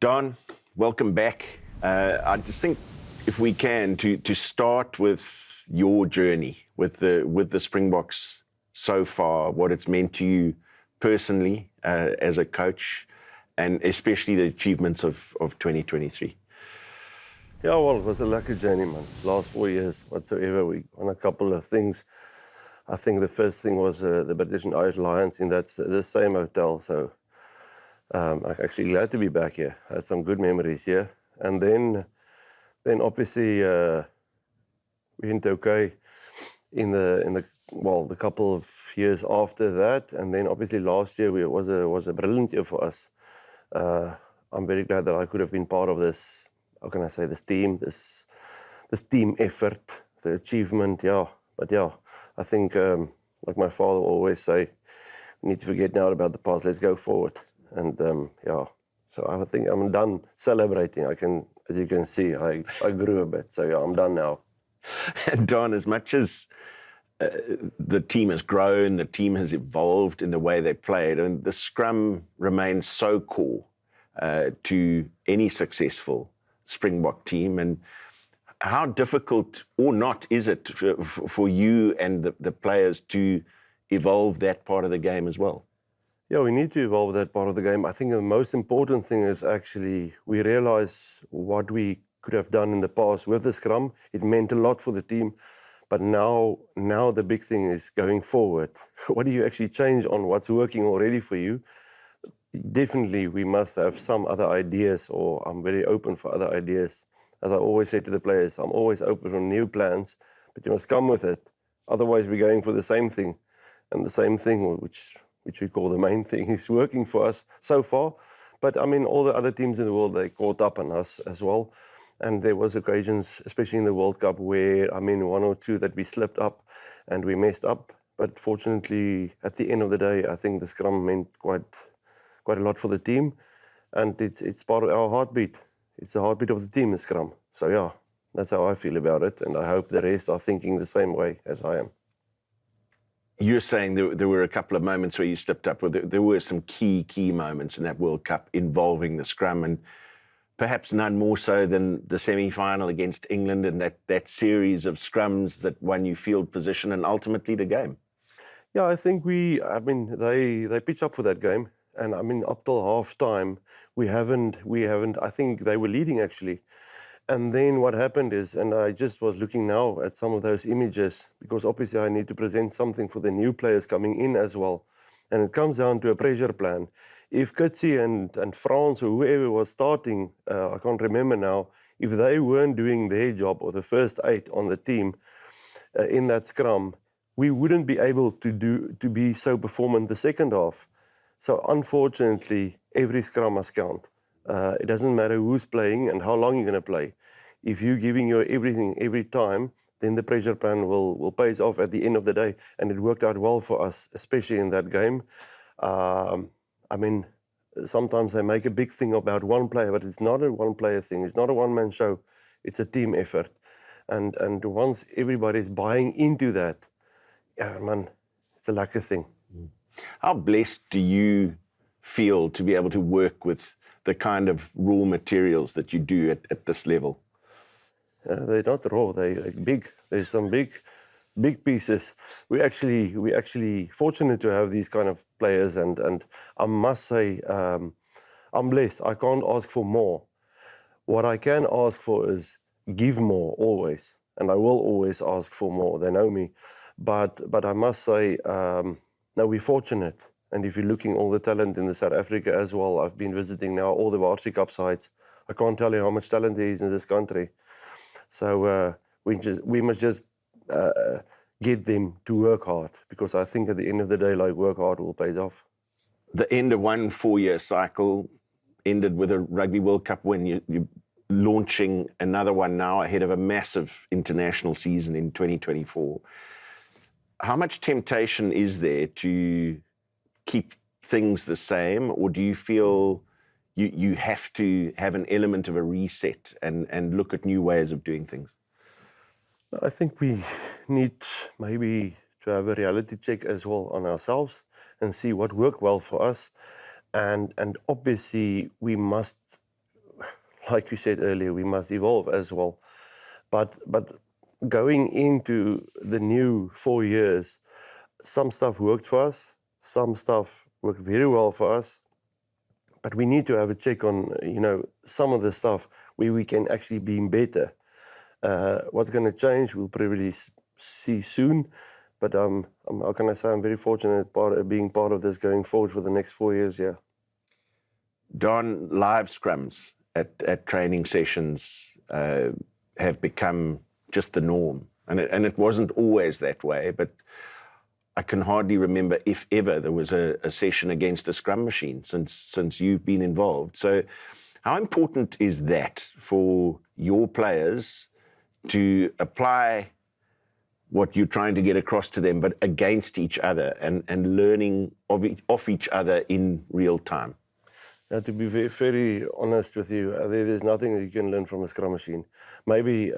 Daan, welcome back. I just think if we can, to start with your journey with the Springboks so far, what it's meant to you personally as a coach, and especially the achievements of 2023. Yeah, well, it was a lucky journey, man. Last 4 years whatsoever, we won a couple of things. I think the first thing was the British and Irish Lions in the same hotel. So I'm actually glad to be back here. I had some good memories here. And then obviously we went okay in the couple of years after that. And then obviously last year was a brilliant year for us. I'm very glad that I could have been part of this. How can I say, this team effort, the achievement, yeah. But yeah, I think, like my father always say, we need to forget now about the past, let's go forward. And yeah, so I think I'm done celebrating. As you can see, I grew a bit, so yeah, I'm done now. And Daan, as much as the team has grown, the team has evolved in the way they played, and the scrum remains so core to any successful Springbok team. And how difficult or not is it for you and the players to evolve that part of the game as well? Yeah, we need to evolve that part of the game. I think the most important thing is actually we realize what we could have done in the past with the scrum. It meant a lot for the team. But now the big thing is going forward. What do you actually change on what's working already for you? Definitely, we must have some other ideas, or I'm very open for other ideas. As I always say to the players, I'm always open for new plans, but you must come with it. Otherwise, we're going for the same thing. And the same thing, which we call the main thing, is working for us so far. But I mean, all the other teams in the world, they caught up on us as well. And there was occasions, especially in the World Cup, where, I mean, 1 or 2 that we slipped up and we messed up. But fortunately, at the end of the day, I think the scrum meant quite a lot for the team. And it's part of our heartbeat. It's the heartbeat of the team, the scrum. So yeah, that's how I feel about it. And I hope the rest are thinking the same way as I am. You're saying there were a couple of moments where you stepped up. There were some key moments in that World Cup involving the scrum, and perhaps none more so than the semi-final against England and that series of scrums that won you field position and ultimately the game. Yeah, I think they pitched up for that game. And I mean, up till half time, we haven't, I think they were leading actually. And then what happened is, and I just was looking now at some of those images, because obviously I need to present something for the new players coming in as well. And it comes down to a pressure plan. If Kutsi and France or whoever was starting, I can't remember now, if they weren't doing their job, or the first 8 on the team in that scrum, we wouldn't be able to be so performant the second half. So unfortunately, every scrum must count. It doesn't matter who's playing and how long you're going to play. If you're giving your everything every time, then the pressure plan will pay off at the end of the day. And it worked out well for us, especially in that game. I mean, sometimes they make a big thing about one player, but it's not a one-player thing. It's not a one-man show. It's a team effort. And once everybody's buying into that, yeah, man, it's a lucky thing. How blessed do you feel to be able to work with the kind of raw materials that you do at this level? They're not raw, they're big. There's some big pieces. We're actually fortunate to have these kind of players, and I must say, I'm blessed. I can't ask for more. What I can ask for is give more, always. And I will always ask for more. They know me. But I must say, no, we're fortunate. And if you're looking all the talent in the South Africa as well, I've been visiting now all the Varsity Cup sites. I can't tell you how much talent there is in this country. So we must just get them to work hard, because I think at the end of the day, like, work hard will pay off. The end of one 4-year cycle ended with a Rugby World Cup win. You're launching another one now ahead of a massive international season in 2024. How much temptation is there to keep things the same, or do you feel you have to have an element of a reset and look at new ways of doing things? I think we need maybe to have a reality check as well on ourselves and see what worked well for us. And obviously we must like you said earlier, we must evolve as well. But going into the new 4 years, some stuff worked for us, some stuff worked very well for us, but we need to have a check on, some of the stuff where we can actually be better. What's going to change, we'll probably see soon. But how can I say, I'm very fortunate being part of this going forward for the next 4 years, yeah. Daan, live scrums at training sessions have become just the norm. And it wasn't always that way, but I can hardly remember, if ever, there was a session against a scrum machine since you've been involved. So how important is that for your players to apply what you're trying to get across to them, but against each other and learning of each other in real time? Now, to be very, very honest with you, there's nothing that you can learn from a scrum machine. Maybe,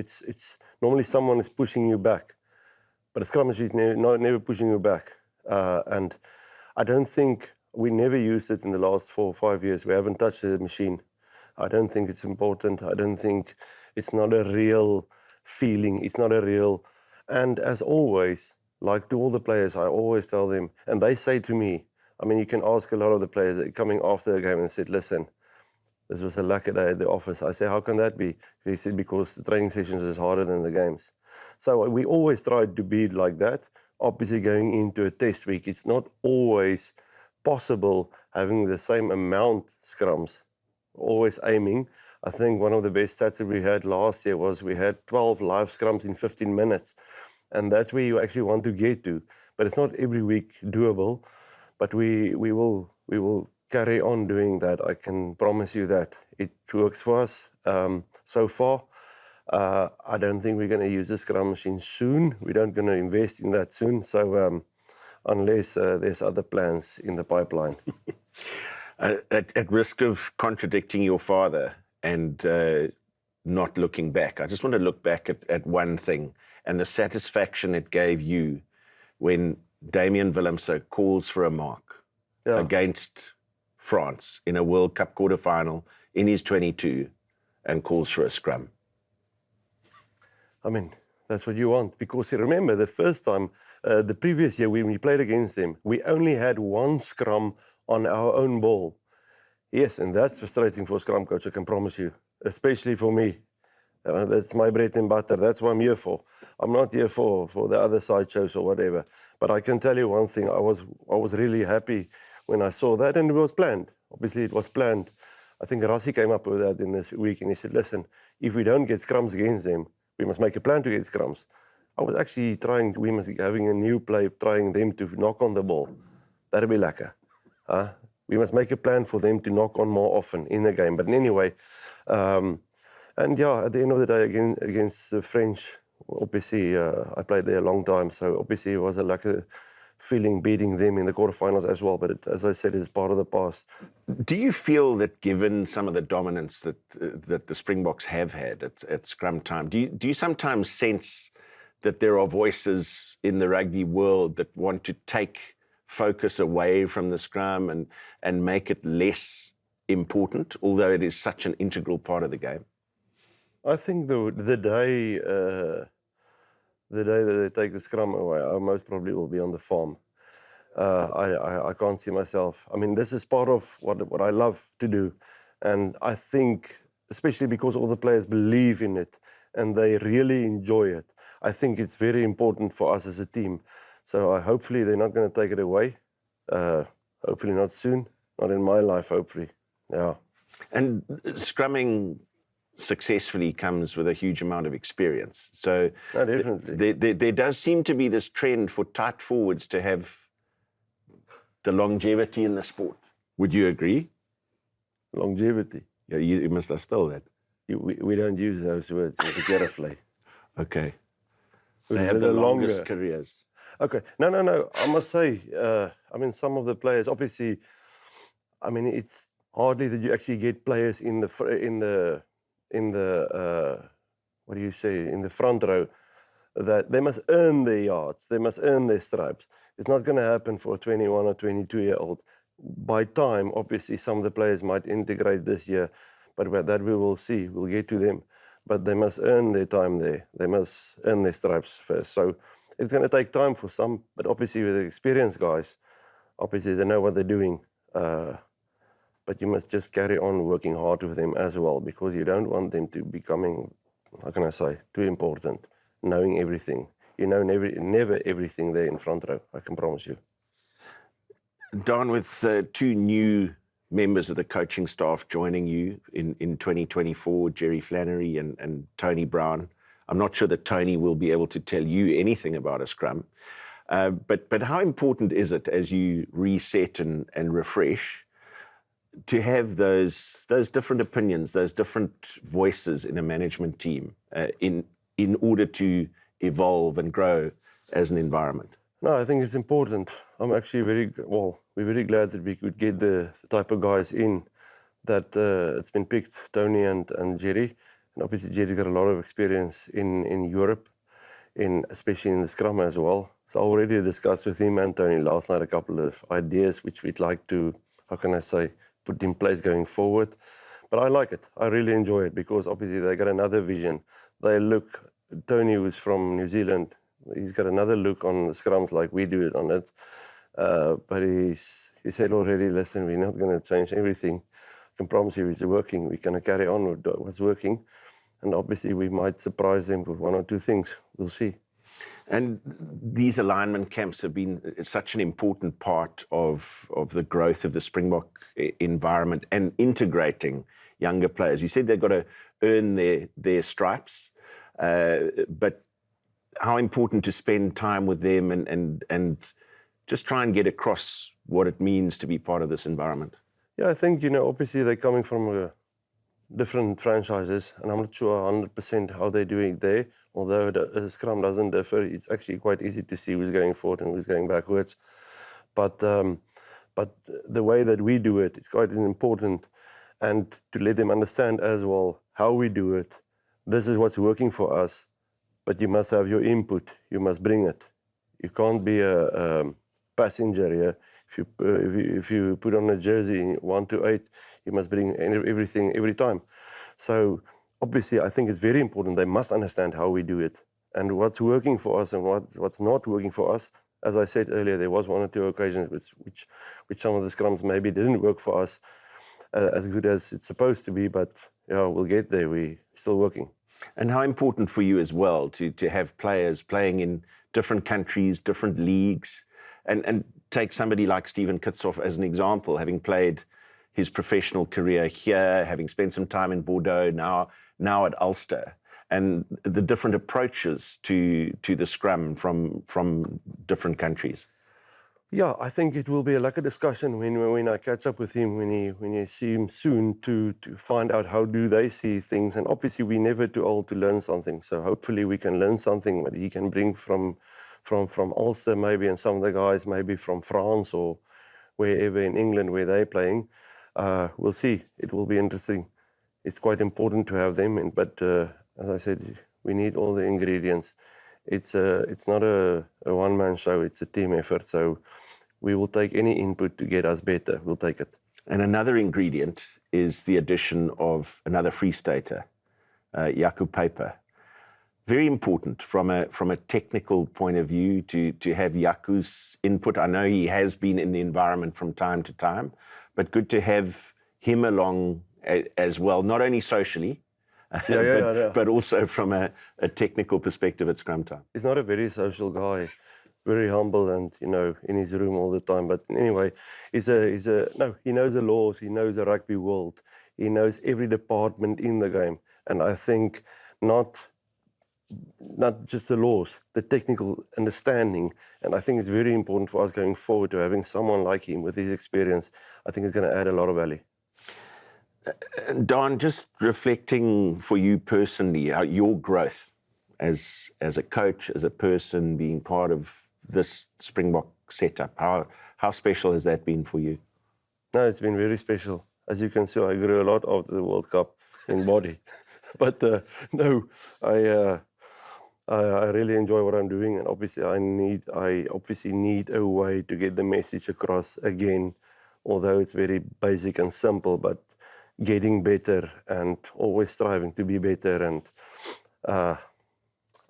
it's normally someone is pushing you back, but a scrum machine is never pushing you back. And I don't think we never used it in the last 4 or 5 years. We haven't touched the machine. I don't think it's important. I don't think it's not a real feeling. It's not a real. And as always, like to all the players, I always tell them, and they say to me, you can ask a lot of the players that coming after the game and said, listen, this was a lucky day at the office. I say, how can that be? He said, because the training sessions is harder than the games. So we always try to be like that. Obviously, going into a test week, it's not always possible having the same amount scrums, always aiming. I think one of the best stats that we had last year was we had 12 live scrums in 15 minutes. And that's where you actually want to get to. But it's not every week doable. But we will carry on doing that. I can promise you that. It works for us so far. I don't think we're going to use the scrum machine soon. We're not going to invest in that soon. So unless there's other plans in the pipeline. At risk of contradicting your father and not looking back, I just want to look back at one thing and the satisfaction it gave you when Damian Willemse calls for a mark against France in a World Cup quarterfinal in his 22 and calls for a scrum. That's what you want. Because remember, the first time, the previous year when we played against them, we only had one scrum on our own ball. Yes, and that's frustrating for a scrum coach, I can promise you, especially for me. That's my bread and butter. That's what I'm here for. I'm not here for the other side shows or whatever. But I can tell you one thing. I was really happy when I saw that, and it was planned. Obviously, it was planned. I think Rassi came up with that in this week, and he said, listen, if we don't get scrums against them, we must make a plan to get scrums. I was actually having a new play, trying them to knock on the ball. That'd be lekker. We must make a plan for them to knock on more often in the game. But anyway, and yeah, at the end of the day, again against the French, obviously, I played there a long time, so obviously it was a lucky feeling beating them in the quarterfinals as well. But as I said, it's part of the past. Do you feel that given some of the dominance that the Springboks have had at scrum time, do you sometimes sense that there are voices in the rugby world that want to take focus away from the scrum and make it less important, although it is such an integral part of the game? I think the day that they take the scrum away, I most probably will be on the farm. I can't see myself. This is part of what I love to do, and I think, especially because all the players believe in it and they really enjoy it, I think it's very important for us as a team. So hopefully they're not going to take it away. Hopefully not soon, not in my life. Hopefully, yeah. And scrumming successfully comes with a huge amount of experience. So no, definitely. There does seem to be this trend for tight forwards to have the longevity in the sport. Would you agree? Longevity? Yeah, you must have spelled that. We don't use those words. It's a carefully. Okay. They have the longest careers. Okay. No. I must say, some of the players, obviously, it's hardly that you actually get players in the what do you say, in the front row, that they must earn their yards, they must earn their stripes. It's not going to happen for a 21 or 22-year-old. By time, obviously, some of the players might integrate this year, But that we will see. We'll get to them. But they must earn their time there. They must earn their stripes first. So it's going to take time for some, but obviously with the experienced guys, obviously they know what they're doing. But you must just carry on working hard with them as well, because you don't want them to becoming, how can I say, too important, knowing everything. You know never everything there in front row, I can promise you. Daan, with 2 new members of the coaching staff joining you in 2024, Jerry Flannery and Tony Brown. I'm not sure that Tony will be able to tell you anything about a scrum, but how important is it as you reset and refresh to have those different opinions, those different voices in a management team in order to evolve and grow as an environment? No, I think it's important. I'm actually we're very glad that we could get the type of guys in that it's been picked, Tony and Jerry. And obviously Jerry's got a lot of experience in Europe, especially in the scrum as well. So I already discussed with him and Tony last night a couple of ideas which we'd like to, how can I say, put in place going forward. But I like it. I really enjoy it because obviously they got another vision. Tony, who's from New Zealand, he's got another look on the scrums like we do it on it. But he said already, listen, we're not going to change everything. I can promise you it's working. We're going to carry on with what's working. And obviously we might surprise them with 1 or 2 things. We'll see. And these alignment camps have been such an important part of the growth of the Springbok environment and integrating younger players. You said they've got to earn their stripes, but how important to spend time with them and just try and get across what it means to be part of this environment? Yeah, I think, obviously they're coming from different franchises, and I'm not sure 100% how they're doing there. Although the scrum doesn't differ, it's actually quite easy to see who's going forward and who's going backwards. But the way that we do it, it's quite important, and to let them understand as well how we do it. This is what's working for us, but you must have your input. You must bring it. You can't be a passenger here. If you put on a jersey 1 to 8, you must bring everything every time. So obviously, I think it's very important. They must understand how we do it and what's working for us and what's not working for us. As I said earlier, there was 1 or 2 occasions which some of the scrums maybe didn't work for us as good as it's supposed to be. But yeah, we'll get there. We're still working. And how important for you as well to have players playing in different countries, different leagues, and take somebody like Steven Kitsoff as an example, having played his professional career here, having spent some time in Bordeaux, now at Ulster, and the different approaches to the scrum from different countries. Yeah, I think it will be like a discussion when I catch up with him, when you see him soon, to find out how do they see things. And obviously we're never too old to learn something. So hopefully we can learn something that he can bring from Ulster maybe, and some of the guys maybe from France or wherever in England where they're playing. We'll see. It will be interesting. It's quite important to have them, but as I said, we need all the ingredients. It's not a one-man show, it's a team effort. So we will take any input to get us better. We'll take it. And another ingredient is the addition of another Free Stater, Jaco Paper. Very important from a technical point of view to have Jaco's input. I know he has been in the environment from time to time, but good to have him along as well, not only socially, but also from a technical perspective at scrum time. He's not a very social guy, very humble and, in his room all the time. But anyway, he knows the laws, he knows the rugby world, he knows every department in the game. And I think not just the laws, the technical understanding. And I think it's very important for us going forward to having someone like him with his experience. I think it's going to add a lot of value. Daan, just reflecting for you personally, your growth as a coach, as a person, being part of this Springbok setup, how special has that been for you? No, it's been very special. As you can see, I grew a lot after the World Cup in body. But no, I really enjoy what I'm doing, and obviously I obviously need a way to get the message across again, although it's very basic and simple. But getting better and always striving to be better. And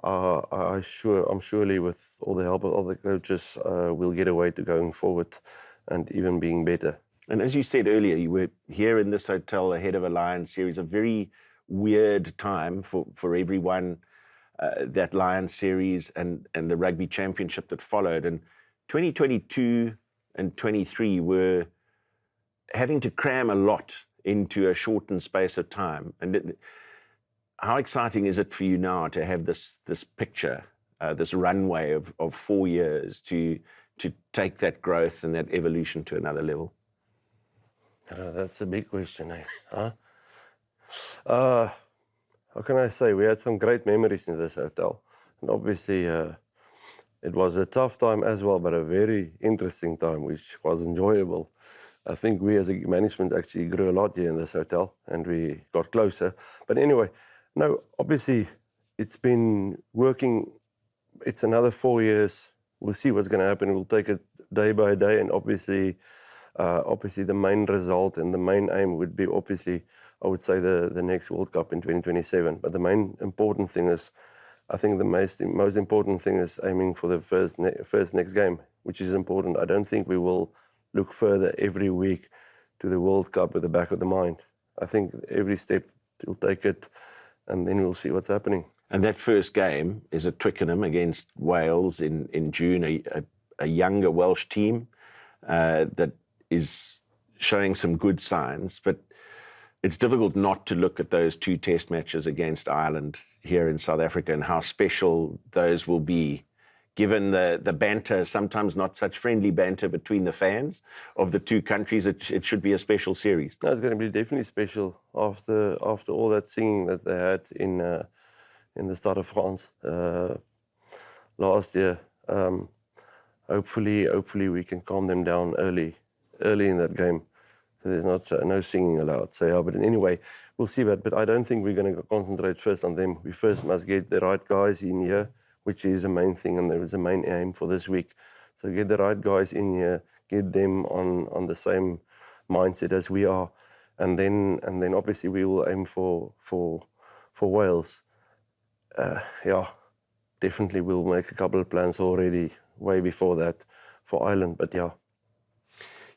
I'm surely with all the help of all the coaches, we'll get away to going forward and even being better. And as you said earlier, you were here in this hotel ahead of a Lions series, a very weird time for everyone, that Lions series and the rugby championship that followed. And 2022 and 23 were having to cram a lot into a shortened space of time. And how exciting is it for you now to have this picture, this runway of 4 years to take that growth and that evolution to another level? That's a big question, eh? Huh? How can I say? We had some great memories in this hotel. And obviously, it was a tough time as well, but a very interesting time, which was enjoyable. I think we as a management actually grew a lot here in this hotel and we got closer. But anyway, no, obviously it's been working. It's another 4 years. We'll see what's going to happen. We'll take it day by day. And obviously the main result and the main aim would be obviously, I would say, the next World Cup in 2027. But the main important thing is, I think the most important thing is aiming for the first next game, which is important. I don't think we will look further every week to the World Cup at the back of the mind. I think every step we'll take it, and then we'll see what's happening. And that first game is at Twickenham against Wales in June, a younger Welsh team that is showing some good signs. But it's difficult not to look at those 2 test matches against Ireland here in South Africa and how special those will be, given the banter, sometimes not such friendly banter between the fans of the 2 countries. It should be a special series. No, it's going to be definitely special after all that singing that they had in the Stade de France last year. Hopefully we can calm them down early in that game. So there's no singing allowed. So yeah, but anyway, we'll see that. But I don't think we're going to concentrate first on them. We first must get the right guys in here, which is the main thing, and there is a main aim for this week. So get the right guys in here, get them on the same mindset as we are, and then obviously we will aim for Wales. Yeah, definitely we'll make a couple of plans already way before that for Ireland. But yeah.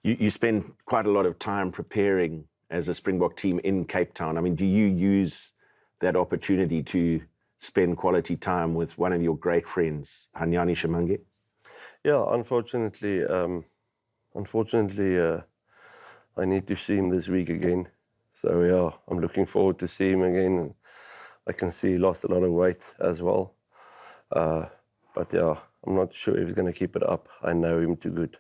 You spend quite a lot of time preparing as a Springbok team in Cape Town. I mean, do you use that opportunity to spend quality time with one of your great friends, Hanyani Shimange? Yeah, unfortunately, I need to see him this week again. So yeah, I'm looking forward to see him again. I can see he lost a lot of weight as well. But yeah, I'm not sure if he's going to keep it up. I know him too good.